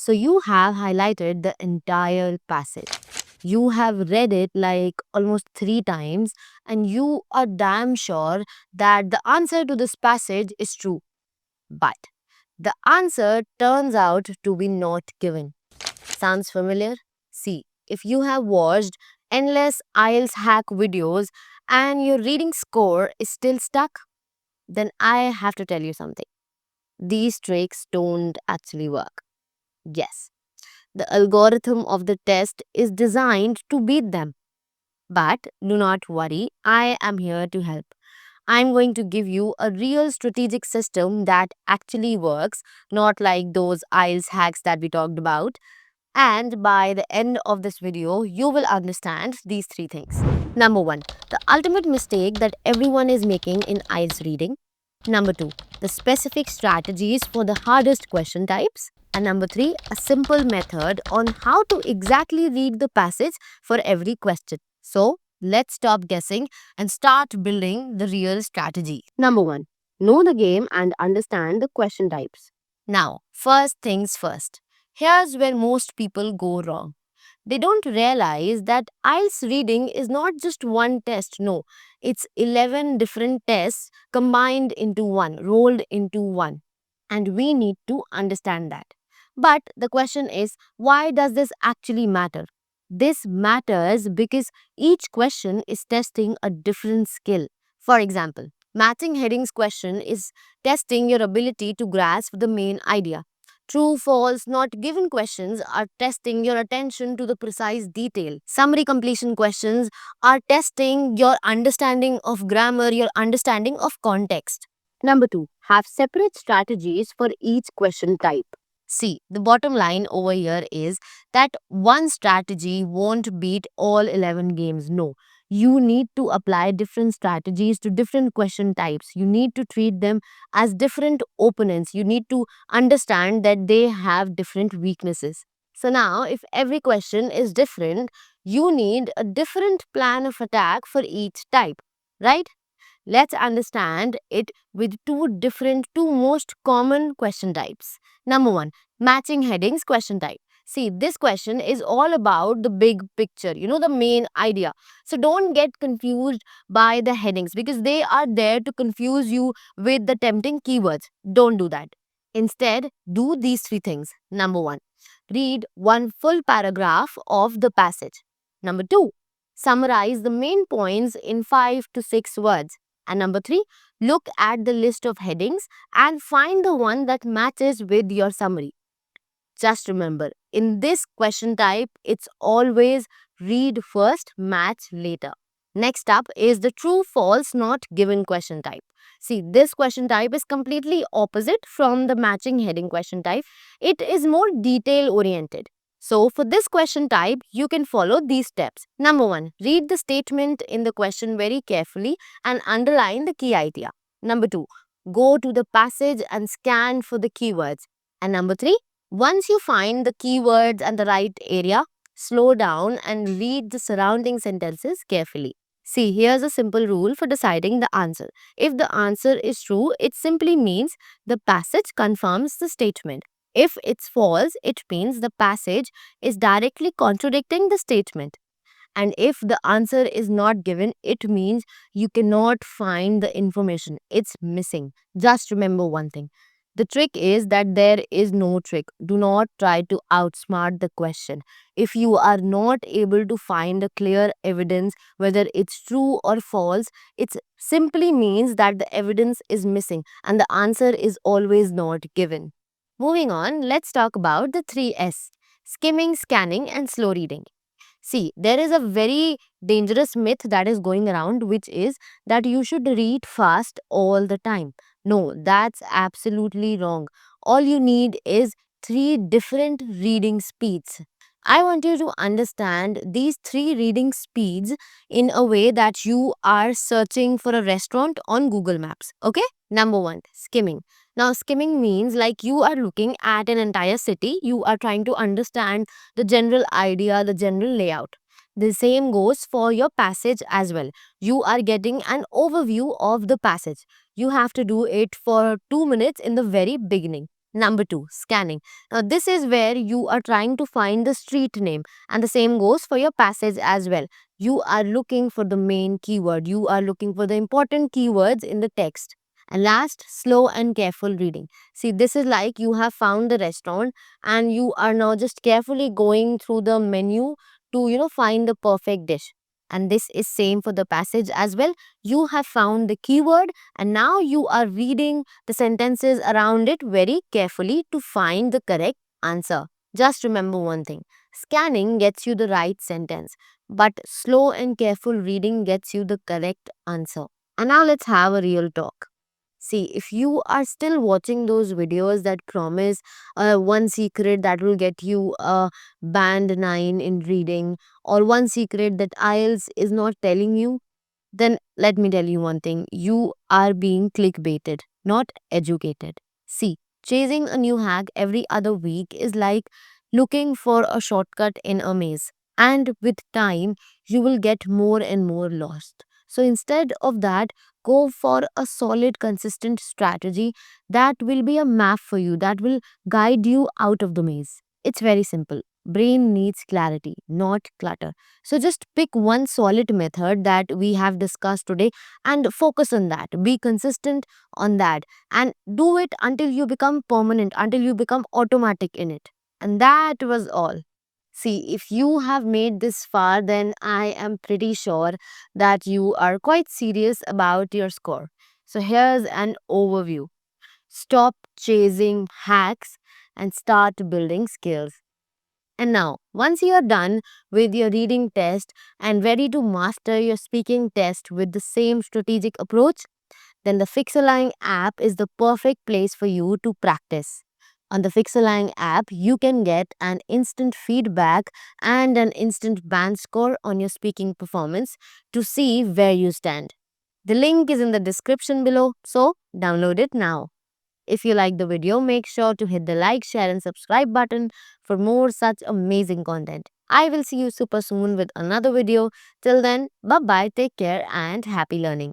So you have highlighted the entire passage. You have read it like almost 3 times, and you are damn sure that the answer to this passage is true. But the answer turns out to be not given. Sounds familiar? See, if you have watched endless IELTS hack videos and your reading score is still stuck, then I have to tell you something. These tricks don't actually work. Yes, the algorithm of the test is designed to beat them. But do not worry, I am here to help. I'm going to give you a real strategic system that actually works, not like those IELTS hacks that we talked about. And by the end of this video, you will understand these 3 things. Number 1, the ultimate mistake that everyone is making in IELTS reading. Number 2, the specific strategies for the hardest question types. And number 3, a simple method on how to exactly read the passage for every question. So, let's stop guessing and start building the real strategy. Number 1, know the game and understand the question types. Now, first things first. Here's where most people go wrong. They don't realize that IELTS reading is not just one test. No, it's 11 different tests combined into one, rolled into one. And we need to understand that. But the question is, why does this actually matter? This matters because each question is testing a different skill. For example, matching headings question is testing your ability to grasp the main idea. True, false, not given questions are testing your attention to the precise detail. Summary completion questions are testing your understanding of grammar, your understanding of context. Number 2, have separate strategies for each question type. See, the bottom line over here is that one strategy won't beat all 11 games. No, you need to apply different strategies to different question types. You need to treat them as different opponents. You need to understand that they have different weaknesses. So now, if every question is different, you need a different plan of attack for each type, right? Let's understand it with two most common question types. Number 1, matching headings question type. See, this question is all about the big picture, the main idea. So don't get confused by the headings because they are there to confuse you with the tempting keywords. Don't do that. Instead, do these 3 things. Number 1, read one full paragraph of the passage. Number 2, summarize the main points in 5 to 6 words. And number 3, look at the list of headings and find the one that matches with your summary. Just remember, in this question type, it's always read first, match later. Next up is the true, false, not given question type. See, this question type is completely opposite from the matching heading question type. It is more detail oriented. So, for this question type, you can follow these steps. Number 1, read the statement in the question very carefully and underline the key idea. Number 2, go to the passage and scan for the keywords. And number 3, once you find the keywords and the right area, slow down and read the surrounding sentences carefully. See, here's a simple rule for deciding the answer. If the answer is true, it simply means the passage confirms the statement. If it's false, it means the passage is directly contradicting the statement. And if the answer is not given, it means you cannot find the information. It's missing. Just remember one thing. The trick is that there is no trick. Do not try to outsmart the question. If you are not able to find a clear evidence, whether it's true or false, it simply means that the evidence is missing and the answer is always not given. Moving on, let's talk about the 3S: skimming, scanning, and slow reading. See, there is a very dangerous myth that is going around, which is that you should read fast all the time. No, that's absolutely wrong. All you need is 3 different reading speeds. I want you to understand these 3 reading speeds in a way that you are searching for a restaurant on Google Maps. Okay? Number 1, skimming. Now, skimming means like you are looking at an entire city, you are trying to understand the general idea, the general layout. The same goes for your passage as well. You are getting an overview of the passage. You have to do it for 2 minutes in the very beginning. Number two, scanning. Now, this is where you are trying to find the street name, and the same goes for your passage as well. You are looking for the main keyword, you are looking for the important keywords in the text. And last, slow and careful reading. See, this is like you have found the restaurant and you are now just carefully going through the menu to, find the perfect dish. And this is same for the passage as well. You have found the keyword and now you are reading the sentences around it very carefully to find the correct answer. Just remember one thing, scanning gets you the right sentence, but slow and careful reading gets you the correct answer. And now let's have a real talk. See, if you are still watching those videos that promise one secret that will get you a band 9 in reading, or one secret that IELTS is not telling you, then let me tell you one thing, you are being clickbaited, not educated. See, chasing a new hack every other week is like looking for a shortcut in a maze. And with time, you will get more and more lost. So instead of that, go for a solid, consistent strategy that will be a map for you, that will guide you out of the maze. It's very simple. Brain needs clarity, not clutter. So just pick one solid method that we have discussed today and focus on that. Be consistent on that and do it until you become permanent, until you become automatic in it. And that was all. See, if you have made this far, then I am pretty sure that you are quite serious about your score. So here's an overview. Stop chasing hacks and start building skills. And now, once you are done with your reading test and ready to master your speaking test with the same strategic approach, then the Fixalyne app is the perfect place for you to practice. On the Fixalyne app, you can get an instant feedback and an instant band score on your speaking performance to see where you stand. The link is in the description below, so download it now. If you like the video, make sure to hit the like, share and subscribe button for more such amazing content. I will see you super soon with another video. Till then, bye bye, take care and happy learning.